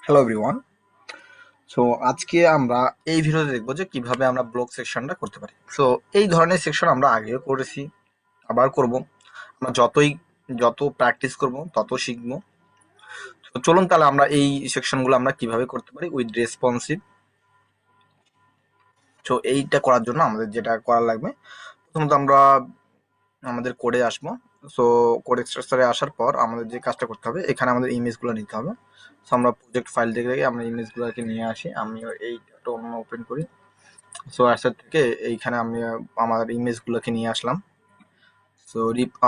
Hello everyone. So আজকে আমরা এই ভিডিওতে দেখবো যে কিভাবে আমরা ব্লগ সেকশনটা করতে পারি। সো এই ধরনের সেকশন আমরা আগেও করেছি, আবার করব। আমরা যত প্র্যাকটিস করব তত শিখবো। তো চলুন তাহলে আমরা এই সেকশনগুলো আমরা কিভাবে করতে পারি উইথ রেসপন্সিভ। সো এইটা করার জন্য আমাদের যেটা করা লাগবে, প্রথমত আমরা আমাদের কোডে আসবো। সো কোড এক্সট্রাক্টরে আসার পর আমাদের যে কাজটা করতে হবে, এখানে আমাদের ইমেজগুলো নিতে হবে। সো আমরা প্রজেক্ট ফাইল থেকে আমরা ইমেজগুলোকে নিয়ে আসি। আমি এইটা অন্য ওপেন করি। সো অ্যাসেট থেকে এইখানে আমি আমার ইমেজগুলোকে নিয়ে আসলাম। সো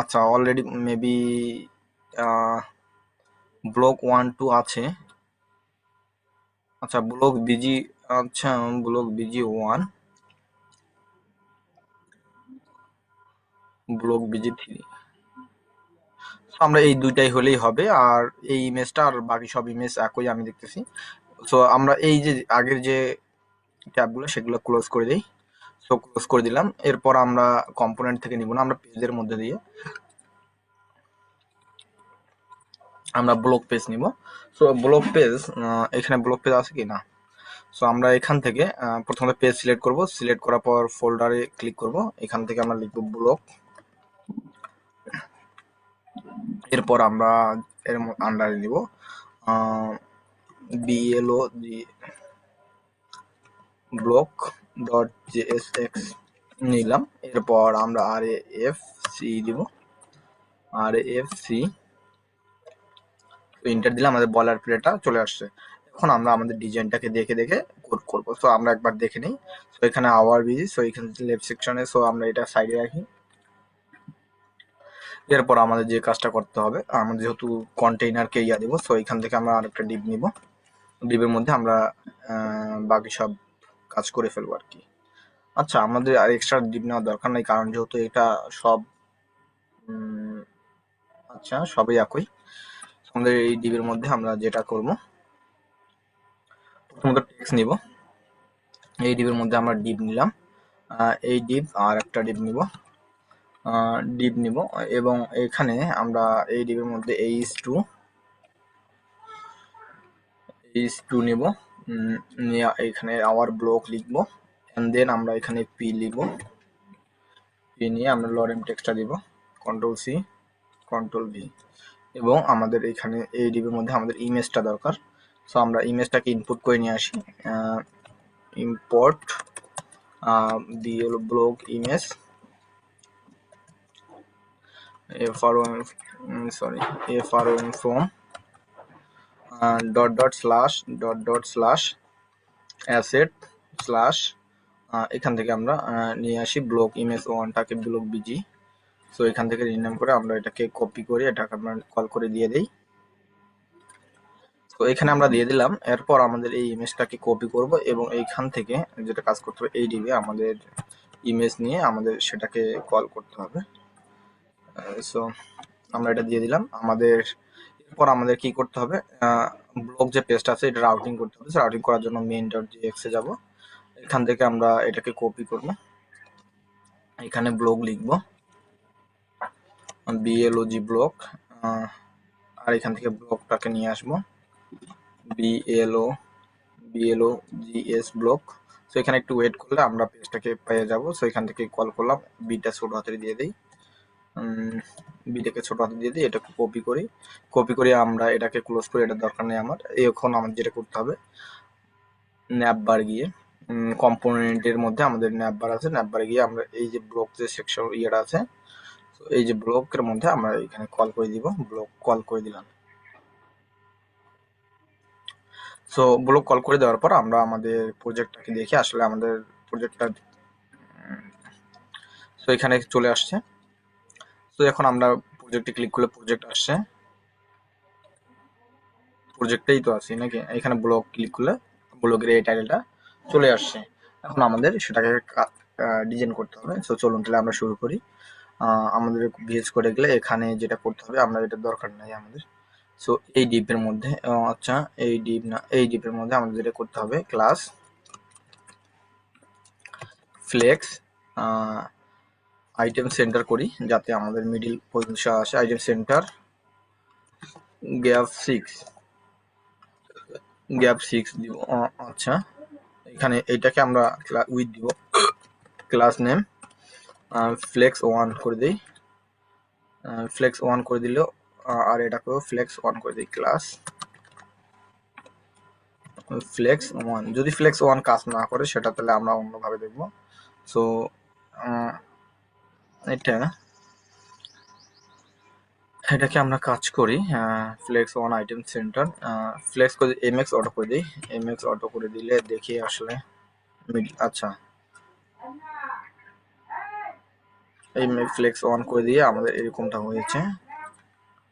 আচ্ছা, অলরেডি মেবি ব্লক 1 2 আছে। আচ্ছা ব্লক বিজি, আচ্ছা ব্লক বিজি 1, ব্লক বিজি 3। আমরা এই দুইটাই হলেই হবে, আর এই ইমেজটা আর বাকি সব ইমেজ একই আমি দেখতেছি। সো আমরা এই যে আগের যে ট্যাবগুলো সেগুলো ক্লোজ করে দিই। সো ক্লোজ করে দিলাম। এরপর আমরা কম্পোনেন্ট থেকে নিব না, আমরা পেজের মধ্যে দিয়ে আমরা ব্লক পেজ নিব। সো ব্লক পেজ, এখানে ব্লক পেজ আছে কি না। সো আমরা এখান থেকে প্রথমে পেজ সিলেক্ট করব। সিলেক্ট করার পর ফোল্ডারে ক্লিক করব। এখান থেকে আমরা লিখব ব্লক। এরপর আমরা এর আন্ডারে নিব বিএলও ব্লক ডট জেএসএক্স নিলাম। এরপর আমরা আর এফ সি দিব, আর এফ সি এন্টার দিলে আমাদের বলার প্লেটা চলে আসছে। এখন আমরা আমাদের ডিজাইনটাকে দেখে দেখে কোড করব। সো আমরা একবার দেখে নিই। সো এখানে আওয়ার বিজি, সো এখানে লেফট সেকশনে, সো আমরা এটা সাইডে রাখি। এরপর আমাদের যে কাজটা করতে হবে, আমরা যেহেতু কন্টেইনারকে ইয়া দিব, সো এখান থেকে আমরা আরেকটা ডিপ নিব। ডিপের মধ্যে আমরা বাকি সব কাজ করে ফেলবো আর কি। আচ্ছা, আমাদের আর এক্সট্রা ডিপ নেওয়ার দরকার নেই, কারণ যেহেতু এটা সব আচ্ছা সবই একই। আমাদের এই ডিপের মধ্যে আমরা যেটা করব, প্রথমত টেক্সট নিব। এই ডিপের মধ্যে আমরা ডিপ নিলাম, এই ডিপ আর একটা ডিপ নিব, এবং এখানে আমরা এই ডিপের মধ্যে h2 নিব। নিয়ে এখানে আওয়ার ব্লক লিখবো, এন্ড দেন আমরা এখানে পি লিখব। পি নিয়ে আমরা লরেম টেক্সটটা দিব, কন্ট্রোল সি কন্ট্রোল ভি। এবং আমাদের এখানে এই ডিপের মধ্যে আমাদের ইমেজটা দরকার। সো আমরা ইমেজটাকে ইনপুট করে নিয়ে আসি। Import BL block image from from dot dot slash asset slash এখান থেকে আমরা নিয়ে আসি ব্লক ইমেজ 1টাকে ব্লক বিজি। সো এখান থেকে রিনেম করে আমরা এটাকে কপি করে এটাকে আমরা কল করে দিয়ে দেই। তো এখানে আমরা দিয়ে দিলাম। এরপর আমাদের এই ইমেজটাকে কপি করব এবং এইখান থেকে যেটা কাজ করতে হবে, এই ডিবে আমাদের ইমেজ নিয়ে আমাদের সেটাকে কল করতে হবে। সো আমরা এটা দিয়ে দিলাম। এরপর আমাদের কি করতে হবে, ব্লক যে পেজটা আছে এটা রাউটিং করতে হবে। রাউটিং করার জন্য main.jx এ যাব। এখান থেকে আমরা এটাকে কপি করব, এখানে ব্লক লিখব blog ব্লক, আর এখান থেকে ব্লকটাকে নিয়ে আসবো blog's ব্লক। সো এখানে একটু ওয়েট করলে আমরা পেজটাকে পেয়ে যাব। সো এখান থেকে কল করলাম, বিটা ছোট হাতে দিয়ে দেই, বিটাকে ছোট হাতে দিয়ে দিই, এটাকে কপি করি আমরা এটাকে ক্লোজ করি, এটা দরকার নেই আমার। এখন আমাদের যেটা করতে হবে, ন্যাপবার গিয়ে কম্পোনেন্টের মধ্যে আমাদের ন্যাপবার আছে, ন্যাপবারে গিয়ে আমরা এই যে ব্লক যে সেকশন ইয়েটা আছে, এই যে ব্লকের মধ্যে আমরা এখানে কল করে দিব, ব্লক কল করে দিলাম। সো ব্লক কল করে দেওয়ার পর আমরা আমাদের প্রজেক্টটাকে দেখি আসলে আমাদের প্রজেক্টটা, সো এখানে চলে আসছে। তো এখন আমরা প্রজেক্টে ক্লিক করলে প্রজেক্ট আসছে, প্রজেক্টেই তো আছি নাকি। এখানে ব্লক ক্লিক করলে ব্লকের এই টাইটেলটা চলে আসছে। এখন আমাদের সেটাকে ডিজাইন করতে হবে। সো চলুন তাহলে আমরা শুরু করি। আমাদের ভিএস কোডে গেলে এখানে যেটা করতে হবে, আমরা এটার দরকার নাই আমাদের। সো এই ডিপের মধ্যে, আচ্ছা এই ডিপ না, এই ডিপের মধ্যে আমাদের যেটা করতে হবে, ক্লাস ফ্লেক্স আইটেম সেন্টার করি যাতে আমাদের মিডিল পজিশন আসে। আইটেম সেন্টার গ্যাপ 6 গ্যাপ 6 দিব। আচ্ছা, এখানে এইটাকে আমরা উইথ দিব, ক্লাস নেম ফ্লেক্স 1 করে দিই, ফ্লেক্স 1 করে দিলেও, আর এটাকেও ফ্লেক্স 1 করে দিই, ক্লাস ফ্লেক্স 1। যদি ফ্লেক্স 1 কাজ না করে সেটা তাহলে আমরা অন্যভাবে দেখব। সো এটাকে আমরা কাজ করি, ফ্লেক্স 1 আইটেম সেন্টার, ফ্লেক্স করে এমএক্স অটো করে দিই, এমএক্স অটো করে দিলে দেখি আসলে আচ্ছা, এই ফ্লেক্স 1 করে দিয়ে আমাদের এরকমটা হয়েছে।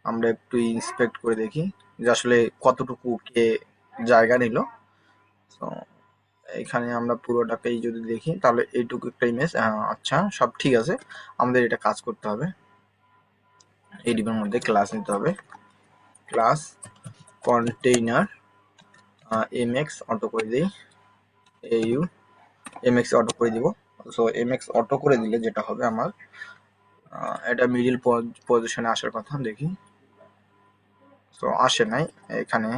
আমরা একটু ইন্সপেক্ট করে দেখি যে আসলে কতটুকু কে জায়গা নিল। তো এখানে আমরা পুরোটাকেই যদি দেখি তাহলে এইটুকু একটা ইমেজ, আচ্ছা সব ঠিক আছে। আমাদের এটা কাজ করতে হবে, এই ডিপের মধ্যে ক্লাস নিতে হবে, ক্লাস কন্টেইনার এমএক্স অটো করে দিই, এইউ এমএক্স অটো করে দিব। সো এমএক্স অটো করে দিলে যেটা হবে আমার, এটা মিডিল পজিশনে আসার কথা, দেখি। সো আসে নাই, এখানে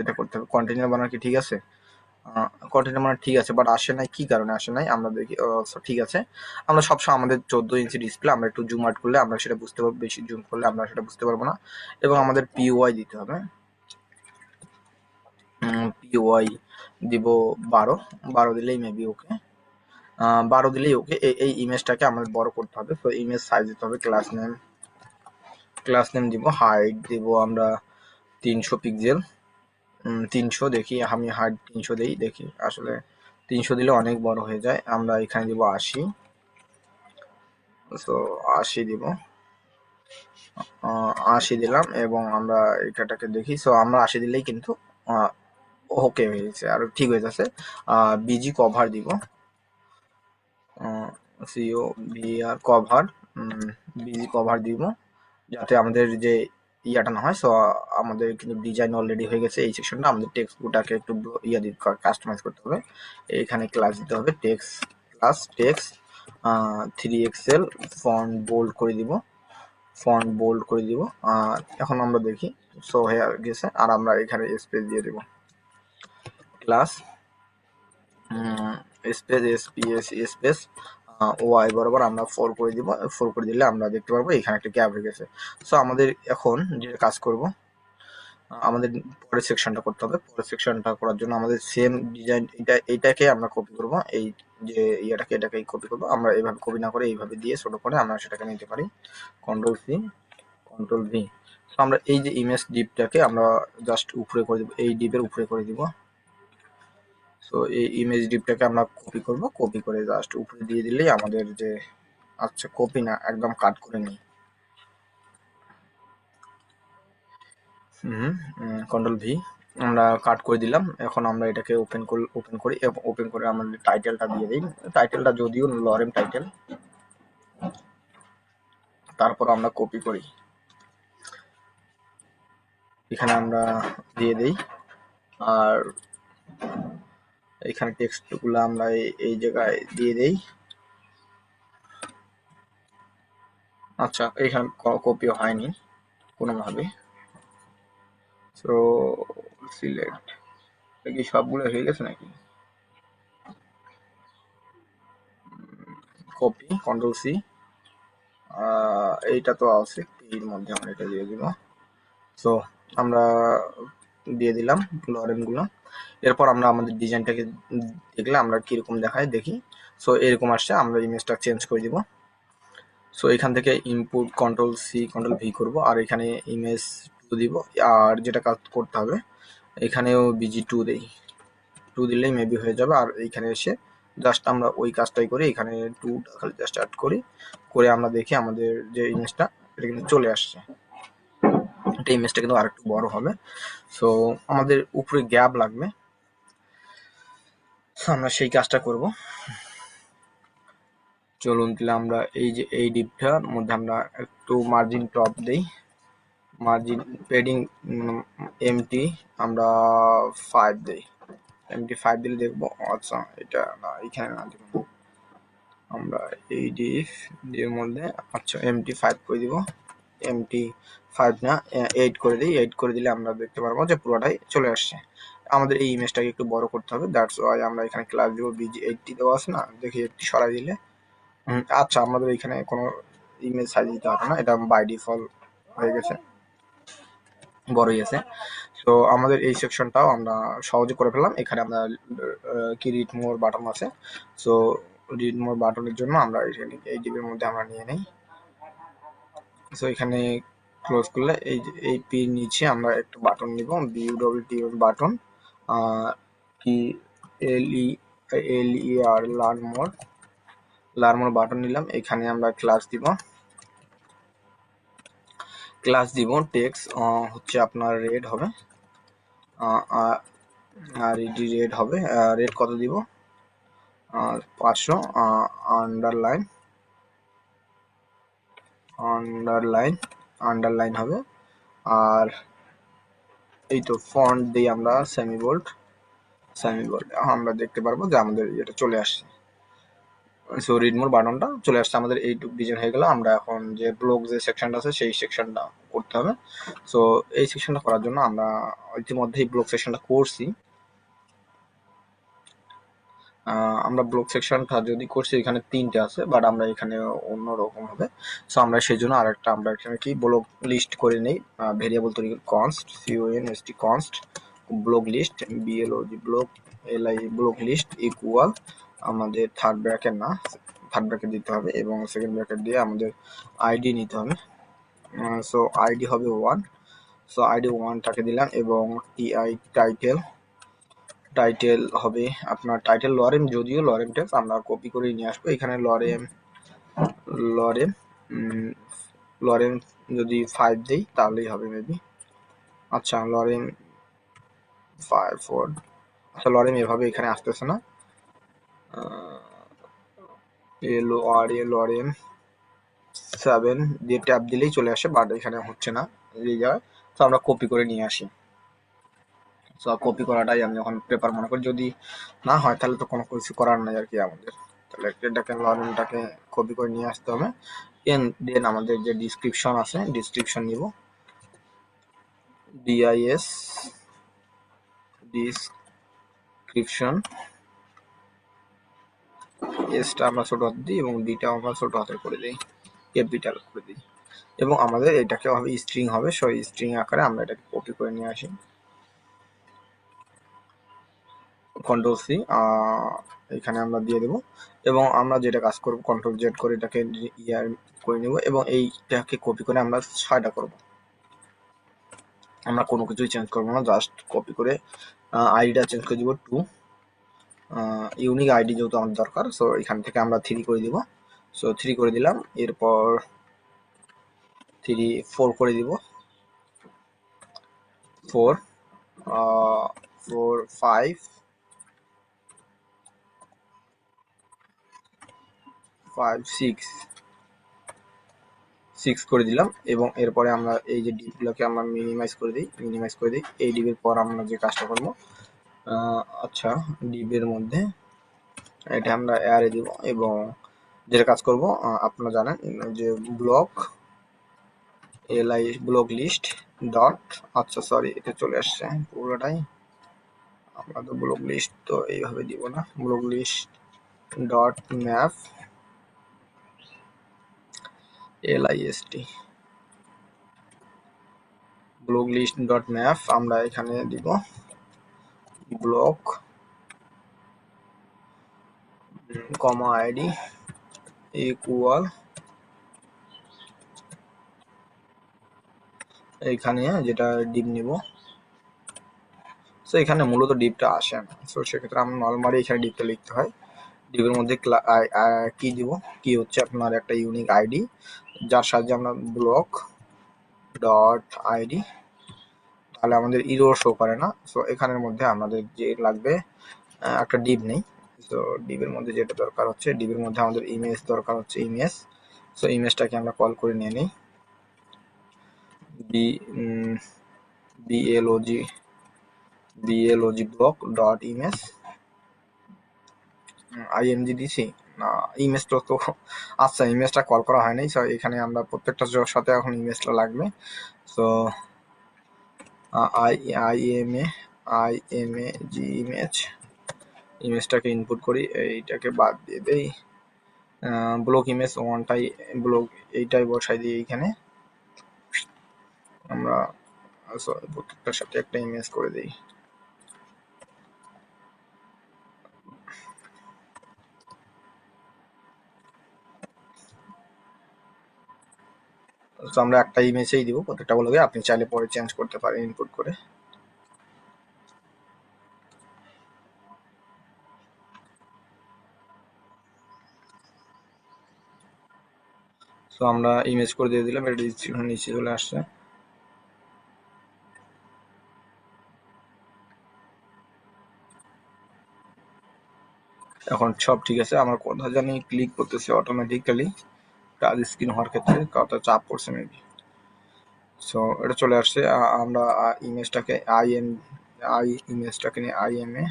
এটা করতে হবে, কন্টেইনার বানার কি ঠিক আছে, কন্টেইনার বানার ঠিক আছে, বাট আসে নাই, কি কারণে আসে নাই আমরা দেখি। ঠিক আছে, আমরা সবসময় আমাদের 14 ইঞ্চি ডিসপ্লে আমরা একটু জুম আউট করলে আমরা সেটা বুঝতে পারবো, বেশি জুম করলে আমরা সেটা বুঝতে পারবো না। এবং আমাদের পিওয়াই দিতে হবে, পিওয়াই দিব 12 দিলেই মেবি ওকে, 12 দিলেই ওকে। এই ইমেজটাকে আমাদের বড় করতে হবে, তো ইমেজ সাইজ দিতে হবে, ক্লাস নেম দিব, হাইট দিব আমরা 300 পিক্সেল, 300, দেখি আমি হাইট 300 দিই, দেখি আসলে 300 দিলে অনেক বড় হয়ে যায়। আমরা এখানে দিব 80, সো 80 দিব, 80 দিলাম এবং আমরা এটাকে দেখি। সো আমরা 80 দিলেই কিন্তু ওকে হয়ে গেছে আর ঠিক হয়ে যাচ্ছে। বিজি কভার দিব, CO VR cover, BG cover দিব যাতে আমাদের যে ইয়াটা না হয়। সো আমাদের কিন্তু ডিজাইন অলরেডি হয়ে গেছে এই সেকশনটা, আমাদের টেক্সটটাকে একটু কাস্টমাইজ করতে হবে। এখানে ক্লাস দিতে হবে text, class text 3XL font bold করে দিব, এখন আমরা দেখি। সো হয়ে গেছে, আর আমরা এখানে স্পেস দিয়ে দিব, class space SPS space Y বরাবর আমরা 4 করে দিব, 4 করে দিলে আমরা দেখতে পারবো এখানে একটা গ্যাপ হয়ে গেছে। সো আমাদের এখন যে কাজ করব, আমাদের পরের সেকশনটা করতে হবে। পরের সেকশনটা করার জন্য আমাদের সেম ডিজাইন এইটাকে আমরা কপি করব, এই যে এটাকেই কপি করব। আমরা এইভাবে কপি না করে এইভাবে দিয়ে ছোট করে আমরা সেটাকে নিতে পারি, control C control V. So আমরা এই যে ইমেজ ডিপটাকে আমরা জাস্ট উপরে করে দিব, এই ডিপের উপরে করে দিব। সো এই ইমেজ ডিপটাকে আমরা কপি করব, কপি করে জাস্ট উপরে দিয়ে দিলেই আমাদের যে, আচ্ছা কপি না, একদম কাট করে নিই, কন্ট্রোল ভি, আমরা কাট করে দিলাম। এখন আমরা এটাকে ওপেন করি এবং ওপেন করে আমাদের টাইটেলটা দিয়ে দিই, টাইটেলটা যদিও লরেম টাইটেল, তারপর আমরা কপি করি, এখানে আমরা দিয়ে দিই। আর এখানে টেক্সটগুলো আমরা এই জায়গায় দিয়ে দেই। আচ্ছা, এখানে কপি হয়নি কোনোভাবে। সো সিলেক্ট, কি সবগুলো হয়ে গেছে নাকি? কপি কন্ট্রোল সি, এইটা তো আছে, এর মধ্যে আমরা এটা দিয়ে দিব। সো আমরা দিয়ে দিলাম লরেমগুলো। এরপর আমরা আমাদের ডিজাইনটাকে দেখলে আমরা কিরকম দেখায় দেখি। সো এরকম আসছে, আমরা ইমেজটা চেঞ্জ করে দিব। সো এখান থেকে input control C control V করব, আর এখানে ইমেজ 2 দিব। আর যেটা কাজ করতে হবে, এখানেও বিজি 2 দেই, 2 দিলেই মেবি হয়ে যাবে। আর এইখানে এসে জাস্ট আমরা ওই কাজটাই করি, এখানে 2 খালি জাস্ট অ্যাড করি, করে আমরা দেখি আমাদের যে ইমেজটা এটা কিন্তু চলে আসছে। এটা ইমেজটা কিন্তু আরেকটু বড় হবে। সো আমাদের উপরে গ্যাপ লাগবে, আমরা সেই কাজটা করব। চলুন তাহলে আমরা এই যে এই ডিপটার মধ্যে আমরা একটু মার্জিন টপ দেই, মার্জিন পেডিং এমটি আমরা 5 দেই, এমটি 5 দিলে দেখবো। আচ্ছা এটা না, এখানে না দেখুন, আমরা এই ডিপ এর মধ্যে আচ্ছা এমটি 5 করে দিব, এমটি 5 না 8 করে দিই। 8 করে দিলে আমরা দেখতে পারবো যে পুরোটাই চলে আসছে। আমাদের এই ইমেজটাকে একটু বড় করতে হবে, দ্যাটস ওয়াই আমরা এখানে ক্লাস দিব বিজি 80 দেওয়া আছে না, দেখি 80 সরাই দিলে আচ্ছা আমাদের এখানে কোনো ইমেজ সাইজ দিতে হবে না, এটা বাই ডিফল্ট হয়ে গেছে, বড়ই আছে। তো আমাদের এই সেকশনটাও আমরা সহজে করে ফেললাম। এখানে আমরা কি রিড মোর বাটন আছে, সো রিড মোর বাটনের জন্য আমরা এখানে এই ডিবের মধ্যে আমরা নিয়ে নেই। সো এখানে ক্লোজ করলে এই পি নিচে আমরা একটা বাটন নিব, বিউডব্লিউটি বাটন, কি LER লার্ন মোর বাটন নিলাম। এখানে আমরা ক্লাস দিব টেক্সট হচ্ছে আপনার রেড হবে, আর এটি রেড হবে, রেড কত দিব 500, আন্ডারলাইন হবে। আর এই তো ফন্ট দিয়ে আমরা সেমিবোল্ড আমরা দেখতে পারবো যে আমাদের এটা চলে আসছে। সো রিড মোর বাটনটা চলে আসছে, আমাদের এইটুকু ডিজাইন হয়ে গেল। আমরা এখন যে ব্লগ যে সেকশনটা আছে সেই সেকশনটা করতে হবে। সো এই সেকশনটা করার জন্য আমরা ইতিমধ্যেই ব্লগ সেকশনটা করছি। আমরা ব্লক সেকশনটা যদি করছি এখানে 3টে আছে, বাট আমরা এখানে অন্যরকম হবে। সো আমরা সেই জন্য আরেকটা আমরা এখানে কি ব্লক লিস্ট করে নেই, ভেরিয়েবল তৈরি const const block list BLOG block LI block list equal আমাদের থার্ড ব্র্যাকেট দিতে হবে এবং সেকেন্ড ব্র্যাকেট দিয়ে আমাদের আইডি নিতে হবে। সো আইডি হবে 1, সো আইডি 1টাকে দিলাম এবং টাইটেল হবে আপনার টাইটেল লরেম, যদিও লরেম টেক্সট আমরা কপি করে নিয়ে আসবো। এখানে লরেম যদি 5 দেই তাহলেই হবে মেবি। আচ্ছা লরেম 4, আচ্ছা লরেম এভাবে এখানে আসতেছে না, লরেম 7 দিয়ে ট্যাব দিলেই চলে আসে, বাট এখানে হচ্ছে না এই জায়গায়। তো আমরা কপি করে নিয়ে আসি। সো কপি করাটাই আমি যখন প্রেফার মনে করি, যদি না হয় তাহলে তো কোনো কিছু করার নাই আর কি আমাদের। তাহলে এটাকে লরেনটাকে কপি করে নিয়ে আসতে হবে। দেন আমাদের যে ডিসক্রিপশন আছে, ডিসক্রিপশন নিব, DIS ডিসক্রিপশন, এসটা আমরা ছোট হাতে দিই এবং ডিটা আমরা ছোট হাতে করে দিই, ক্যাপিটাল করে দিই। এবং আমাদের এটাকে হবে স্ট্রিং হবে, সো স্ট্রিং আকারে আমরা এটাকে কপি করে নিয়ে আসি, কন্ট্রোল সি এখানে আমরা দিয়ে দেবো। এবং আমরা যেটা কাজ করব কন্ট্রোল জেড করে এটাকে ইয়ার করে নেব এবং এইটাকে কপি করে আমরা 6টা করব। আমরা কোনো কিছুই চেঞ্জ করবো না, জাস্ট কপি করে আইডিটা চেঞ্জ করে দিব 2, ইউনিক আইডি যেহেতু আমাদের দরকার, সো এখান থেকে আমরা 3 করে দিব। সো 3 করে দিলাম, এরপর 4 করে দিব, 4 5 6 করে দিলাম। এবং এরপরে আমরা এই যে ডিপগুলোকে আমরা মিনিমাইজ করে দিই। এই ডিপের পর আমরা যে কাজটা করবো, আচ্ছা ডিপের মধ্যে এটা আমরা অ্যারে দিব এবং যেটা কাজ করব আপনারা জানেন যে ব্লক ব্লক লিস্ট ডট, আচ্ছা সরি এটা চলে আসছে পুরোটাই, আমরা তো ব্লক লিস্ট তো এইভাবে দিব না, block list dot map LIST block list dot map আমরা এখানে দিব ব্লক কমা আইডি ইকুয়াল, এখানে যেটা ডিপ নিব। সো এখানে মূলত ডিপটা আসে না, সো সেক্ষেত্রে আমরা নর্মালি এখানে ডিপটা লিখতে হয়। ডিপের মধ্যে কি দিব, কি হচ্ছে আপনার একটা ইউনিক আইডি যার সাহায্যে আমরা ব্লক ডট আইডি, তাহলে আমাদের ইরোর শো করে না। সো এখানের মধ্যে আমাদের যে লাগবে একটা ডিপ নেই। সো ডিপের মধ্যে যেটা দরকার হচ্ছে, ডিপের মধ্যে আমাদের ইমেজ দরকার হচ্ছে, ইমেজ। সো ইমেজটাকে আমরা কল করে নিয়ে নিই, BLOG block dot image, IMG দিছি না, ইমেজটা তো আচ্ছা ইমেজটা কল করা হয়নি। সো এখানে আমরা প্রত্যেকটার সাথে এখন ইমেজটা লাগবে। সো IMG ইমেজটাকে ইনপুট করি, এইটাকে বাদ দিয়ে দেই, ব্লক ইমেজ ওয়ানটাই ব্লক এইটাই বসাই দিই এইখানে। আমরা প্রত্যেকটার সাথে একটা ইমেজ করে দিই। তো আমরা একটা ইমেজেই দিব প্রত্যেকটা ব্লগে, আপনি চাইলে পরে চেঞ্জ করতে পারেন ইনপুট করে। তো আমরা ইমেজ করে দিয়ে দিলাম, এটা ডিসক্রিপশন নিচে চলে আসছে। এখন সব ঠিক আছে, আমার কথা জানি ক্লিক করতেছে অটোমেটিক্যালি টাচ স্ক্রিন হওয়ার ক্ষেত্রে কত চাপ পড়ছে মেবি। সো এটা চলে আসছে। আমরা ইমেজটাকে ইমেজটাকে নিয়ে IMA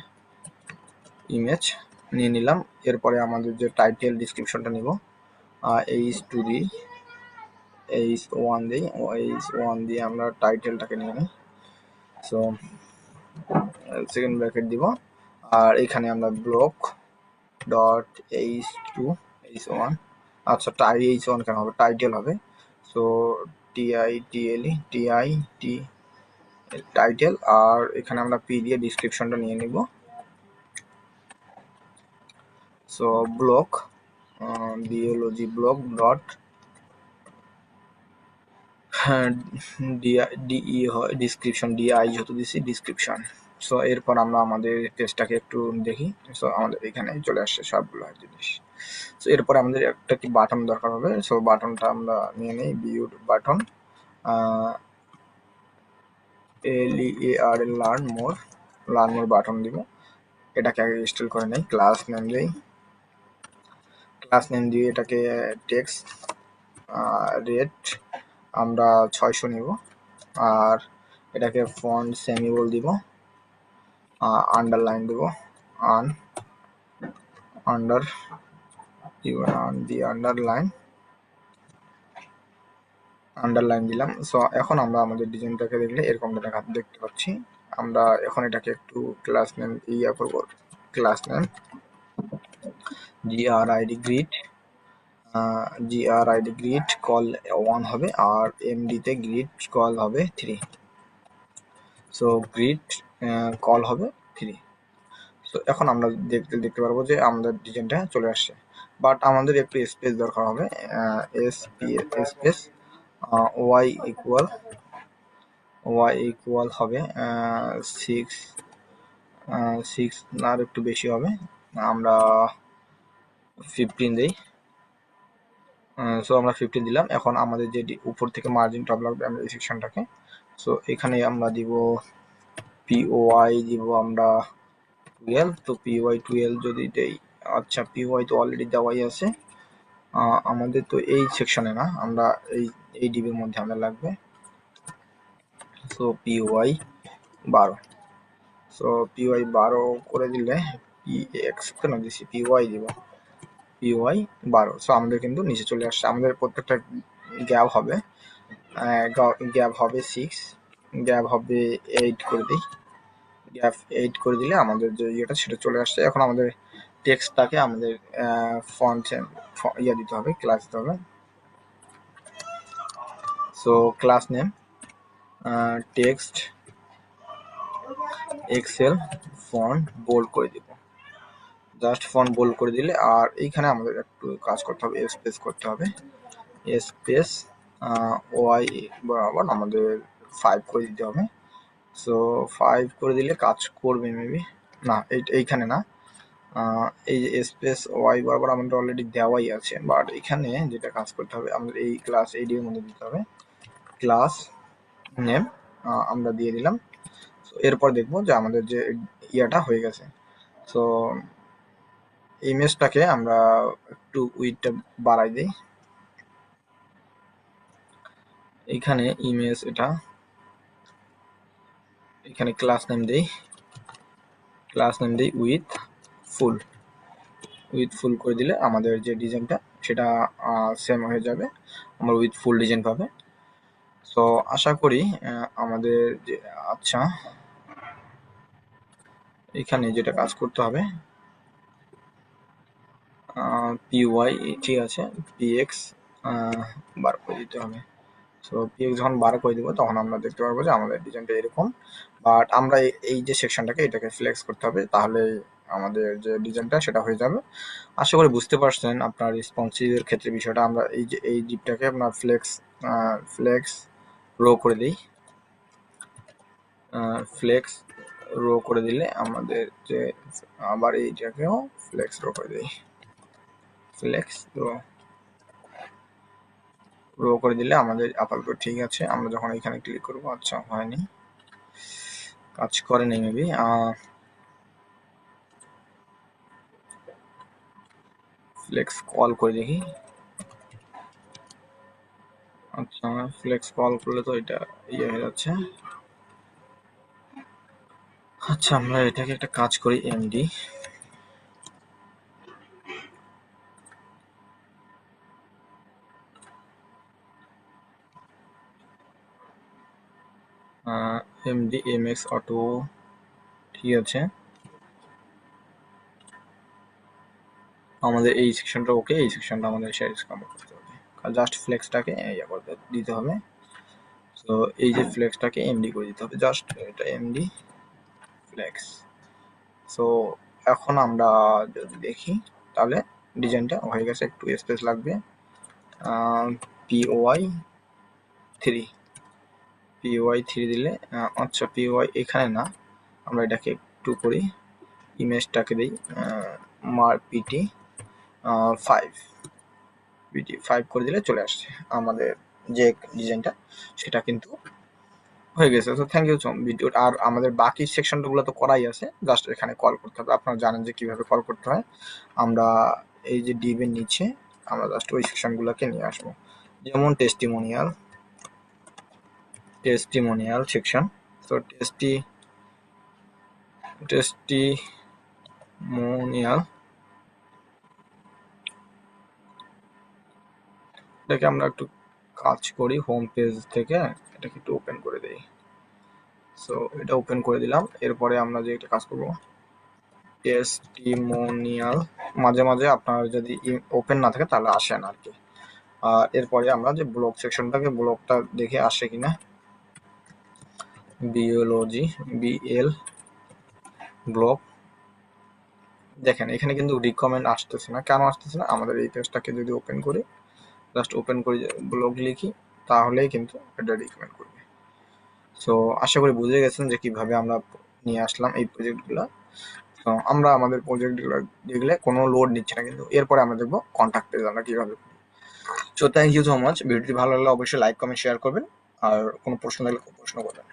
ইমেজ নিয়ে নিলাম। এরপরে আমাদের যে টাইটেল ডিসক্রিপশনটা নিব, H2 দিই, H1 দিই, H1 দিয়ে আমরা টাইটেলটাকে নিয়ে নিই। সো সেকেন্ড ব্র্যাকেট দিব, আর এখানে আমরা ব্লক ডট H2 H1, আচ্ছা H1 কেন হবে, টাইটেল হবে। সো টাইটেল, আর এখানে আমরা P দিয়ে ডিসক্রিপশনটা নিয়ে নিব। সো ব্লক ডিওলজি ব্লক ডট ডিই হয় ডিসক্রিপশন, ডিআই যেহেতু দিছি ডিসক্রিপশন। সো এরপর আমরা আমাদের পেজটাকে একটু দেখি। সো আমাদের এখানে চলে আসছে সবগুলো জিনিস। সো এরপর আমাদের একটা কি বাটন দরকার হবে। সো বাটনটা আমরা নিয়ে নিই, view button, LEAR learn more button দিব। এটাকে আগে ইনস্টল করে নেই, ক্লাস নেম দিই, ক্লাস নেম দিয়ে এটাকে টেক্সট রেট আমরা 600 নিব, আর এটাকে ফন্ট সেমিবোল্ড দিব, আন্ডারলাইন দিব, আন্ডারলাইন দিলাম। সো এখন আমরা আমাদের ডিজাইনটাকে দেখলে এরকম দেখতে পাচ্ছি। আমরা এখন এটাকে একটু ক্লাস নেম করব, class name GRID grid call 1 হবে, আর MD তে গ্রিড কল হবে 3। সো গ্রিড কল হবে 3। তো এখন আমরা দেখতে পারবো যে আমাদের ডিজাইনটা চলে আসছে, বাট আমাদের একটু স্পেস দরকার হবে। স্পেস ওয়াই ইকুয়াল হবে 6 আর একটু বেশি হবে, আমরা 15 দিই। সো আমরা 15 দিলাম। এখন আমাদের যে উপর থেকে মার্জিন টপ লাগবে আমরা এই সেকশনটাকে, সো এখানে আমরা দিব POI দিব আমরা 12। তো POI 12 যদি দেই, আচ্ছা POI তো অলরেডি দেওয়াই আছে, আমাদের তো এই সেকশনে না, আমরা এই ডিবির মধ্যে আমরা লাগবে। সো POI 12, সো POI 12 করে দিলে PX কেন দিছি, POI দিব, POI 12। সো আমাদের কিন্তু নিচে চলে আসছে। আমাদের প্রত্যেকটা গ্যাপ হবে 6, গ্যাপ হবে 8 করে দিই, গ্যাপ 8 করে দিলে আমাদের যে ইয়েটা সেটা চলে আসছে। এখন আমাদের টেক্সটটাকে আমাদের ফন্ট দিতে হবে, ক্লাস দিতে হবে। So class name text XL font bold করে দিব, জাস্ট ফন্ট বোল্ড করে দিলে। আর এইখানে আমাদের একটু কাজ করতে হবে, স্পেস করতে হবে, স্পেস ওয়াই বরাবর আমাদের 5 করে দিতে হবে। সো 5 করে দিলে কাজ করবে মেবি, না এইখানে না, এই যে স্পেস ওয়াই বরাবর আমাদের অলরেডি দেওয়াই আছে, বাট এখানে যেটা কাজ করতে হবে আমাদের এই ক্লাস এর মধ্যে দিতে হবে, ক্লাস নেম আমরা দিয়ে দিলাম। সো এরপর দেখবো যে আমাদের যে ইয়াটা হয়ে গেছে। সো ইমেজটাকে আমরা একটু উইডথটা বাড়াই দিই, এখানে ইমেজ এটা, এখানে ক্লাস নেম দেই উইথ ফুল করে দিলে আমাদের যে ডিজাইনটা সেটা সেম হয়ে যাবে, আমরা উইথ ফুল ডিজাইন পাবে। তো আশা করি আমাদের যে আচ্ছা এখানে যেটা কাজ করতে হবে পিওয়াই ঠিক আছে, পিএক্স বার করে দিতে হবে। সো পিএক্স যখন বার করে দিব তখন আমরা দেখতে পারবো যে আমাদের ডিজাইনটা এরকম। বাট আমরা এই যে সেকশনটাকে এটাকে ফ্লেক্স করতে হবে, তাহলে আমাদের যে ডিজাইনটা সেটা হয়ে যাবে। আশা করি বুঝতে পারছেন আপনার রেসপন্সিভের ক্ষেত্রে বিষয়টা। আমরা এই যে এই ডিপটাকে আপনার ফ্লেক্স রো করে দিই, ফ্লেক্স রো করে দিলে আমাদের যে আবার এইটাকেও ফ্লেক্স রো করে দিই, ফ্লেক্স রো করে দিলে আমাদের আপাতত ঠিক আছে। আমরা যখন এখানে ক্লিক করবো, আচ্ছা হয়নি, কাজ করেনি মেবি। ফ্লেক্স কল করে দেখি। আচ্ছা ফ্লেক্স কল করলে তো এটা ইয়ে হয়ে যাচ্ছে। আচ্ছা আমরা এটাকে একটা কাজ করি, এমডি এমডি এমএক্স অটো, ঠিক আছে। আমাদের এই সেকশনটা ওকে, এই সেকশনটা আমাদের শেয়ার কমপ্লিট করতে হবে, জাস্ট ফ্লেক্সটাকে ইয়ে করতে দিতে হবে। তো এই যে ফ্লেক্সটাকে এমডি করে দিতে হবে, জাস্ট এটা এমডি ফ্লেক্স। সো এখন আমরা যদি দেখি তাহলে ডিজাইনটা হয়ে গেছে, একটু স্পেস লাগবে। পিওয়াই 3, পিওয়াই 3 দিলে আচ্ছা পিওয়াই এখানে না, আমরা এটাকে একটু করি, ইমেজটাকে দিই মার পিটি 5, পিটি 5 করে দিলে চলে আসছে আমাদের যে ডিজাইনটা, সেটা কিন্তু হয়ে গেছে। তো থ্যাংক ইউ ভিডিওটা। আর আমাদের বাকি সেকশনগুলো তো করাই আছে, জাস্ট এখানে কল করতে হবে। আপনারা জানেন যে কিভাবে কল করতে হয়। আমরা এই যে ডিভের নিচে আমরা জাস্ট ওই সেকশনগুলোকে নিয়ে আসবো, যেমন টেস্টিমোনিয়াল সেকশন। তো টেস্টিমোনিয়াল এটাকে আমরা একটু কাজ করি, হোম পেজ থেকে এটাকে একটু ওপেন করে দেই। সো এটা ওপেন করে দিলাম। এরপরে আমরা যে একটা কাজ করবো, টেস্টিমোনিয়াল, মাঝে মাঝে আপনার যদি ওপেন না থাকে তাহলে আসে না আর কি। আর এরপরে আমরা যে ব্লগ সেকশনটাকে, ব্লগটা দেখে আসে কিনা, বিওলজি বিএল ব্লগ, দেখেন এখানে কিন্তু রিকমেন্ড আসতেছে না। কেন আসতেছে না? আমাদের এই পেজটাকে যদি ওপেন করি, জাস্ট ওপেন করে ব্লগ লিখি, তাহলেই কিন্তু এটা রিকমেন্ড করবে। সো আশা করি বুঝে গেছেন যে কিভাবে আমরা নিয়ে আসলাম এই প্রজেক্টগুলো। তো আমরা আমাদের প্রজেক্টগুলো দেখলে কোনো লোড নিচ্ছে না, কিন্তু এরপরে আমরা দেখবো কন্ট্যাক্ট পেজ আমরা কিভাবে। So thank you so much. ভিডিওটি ভালো লাগলে অবশ্যই লাইক কমেন্ট শেয়ার করবেন, আর কোনো প্রশ্ন থাকলে প্রশ্ন করবেন।